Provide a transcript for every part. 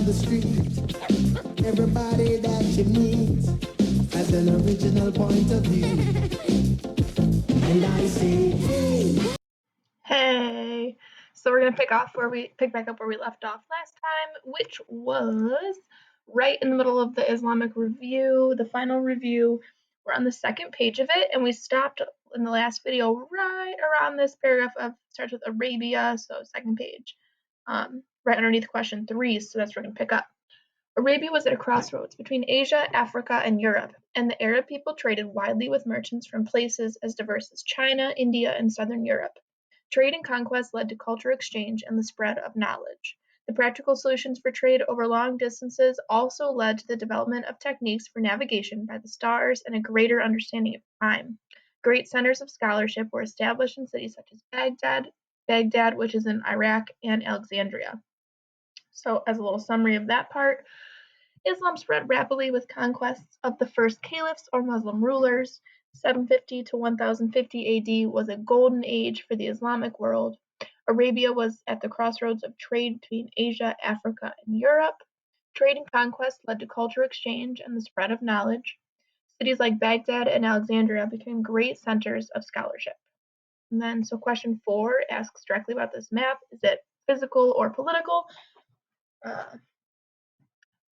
the street, everybody that you meet has an original point of view. And I say, hey. Hey, so we're gonna pick back up where we left off last time, which was right in the middle of the Islamic review, the final review. We're on the second page of it, and we stopped in the last video right around this paragraph of starts with Arabia, so second page, right underneath question 3. So that's where we're gonna pick up. Arabia was at a crossroads between Asia, Africa, and Europe, and the Arab people traded widely with merchants from places as diverse as China, India, and southern Europe. Trade and conquest led to cultural exchange and the spread of knowledge. The practical solutions for trade over long distances also led to the development of techniques for navigation by the stars and a greater understanding of time. Great centers of scholarship were established in cities such as Baghdad, which is in Iraq, and Alexandria. So, as a little summary of that part, Islam spread rapidly with conquests of the first caliphs or Muslim rulers. 750 to 1050 AD was a golden age for the Islamic world. Arabia was at the crossroads of trade between Asia, Africa, and Europe. Trade and conquest led to cultural exchange and the spread of knowledge. Cities like Baghdad and Alexandria became great centers of scholarship. And then, so question 4 asks directly about this map. Is it physical or political?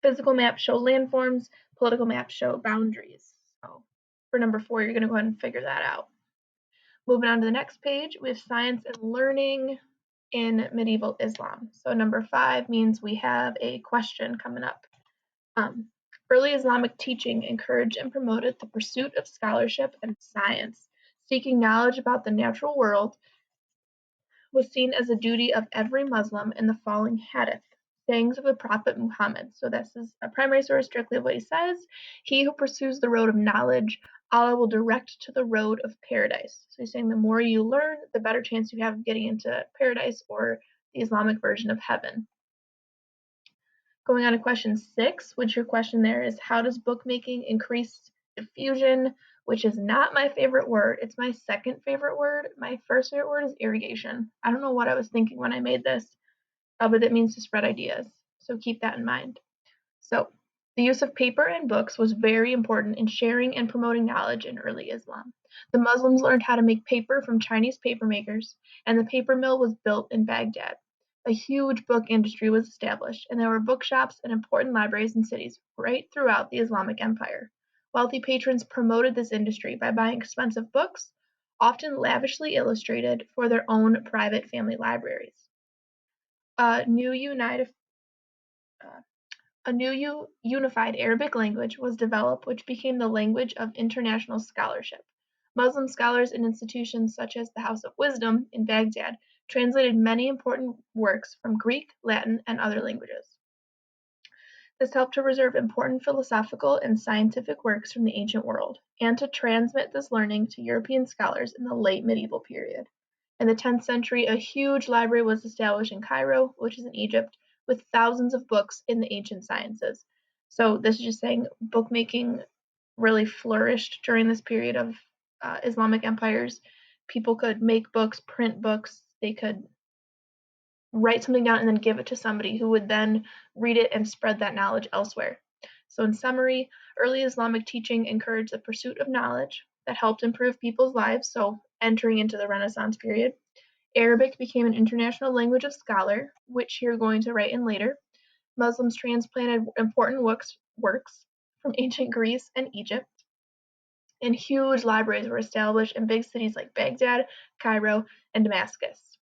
Physical maps show landforms, political maps show boundaries. So for number 4, you're going to go ahead and figure that out. Moving on to the next page, we have science and learning in medieval Islam. So number 5 means we have a question coming up. Early Islamic teaching encouraged and promoted the pursuit of scholarship and science. Seeking knowledge about the natural world was seen as a duty of every Muslim in the following hadith. Sayings of the Prophet Muhammad. So this is a primary source directly of what he says. He who pursues the road of knowledge, Allah will direct to the road of paradise. So he's saying the more you learn, the better chance you have of getting into paradise, or the Islamic version of heaven. Going on to question 6, which your question there is, how does bookmaking increase diffusion? Which is not my favorite word. It's my second favorite word. My first favorite word is irrigation. I don't know what I was thinking when I made this. But it means to spread ideas. So keep that in mind. So the use of paper and books was very important in sharing and promoting knowledge in early Islam. The Muslims learned how to make paper from Chinese paper makers, and the paper mill was built in Baghdad. A huge book industry was established, and there were bookshops and important libraries in cities right throughout the Islamic Empire. Wealthy patrons promoted this industry by buying expensive books, often lavishly illustrated, for their own private family libraries. A new unified Arabic language was developed, which became the language of international scholarship. Muslim scholars in institutions such as the House of Wisdom in Baghdad translated many important works from Greek, Latin, and other languages. This helped to preserve important philosophical and scientific works from the ancient world, and to transmit this learning to European scholars in the late medieval period. In the 10th century, a huge library was established in Cairo, which is in Egypt, with thousands of books in the ancient sciences. So this is just saying bookmaking really flourished during this period of Islamic empires. People could make books, print books, they could write something down and then give it to somebody who would then read it and spread that knowledge elsewhere. So in summary, early Islamic teaching encouraged the pursuit of knowledge that helped improve people's lives, so entering into the Renaissance period. Arabic became an international language of scholar, which you're going to write in later. Muslims transplanted important works from ancient Greece and Egypt, and huge libraries were established in big cities like Baghdad, Cairo, and Damascus.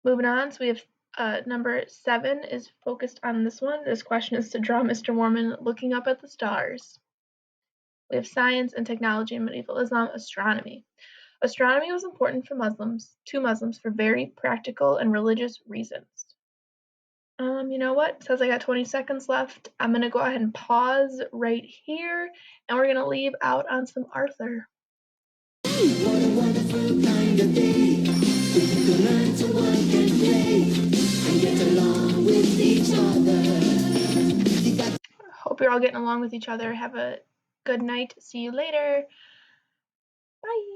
Moving on, so we have number 7 is focused on this one. This question is to draw Mr. Mormon looking up at the stars. We have science and technology in medieval Islam, astronomy. Astronomy was important to Muslims for very practical and religious reasons. You know what? It says I got 20 seconds left. I'm going to go ahead and pause right here, and we're going to leave out on some Arthur. What a wonderful kind of day. If you can learn to work and play and get along with each other. Hope you're all getting along with each other. Have a good night. See you later. Bye.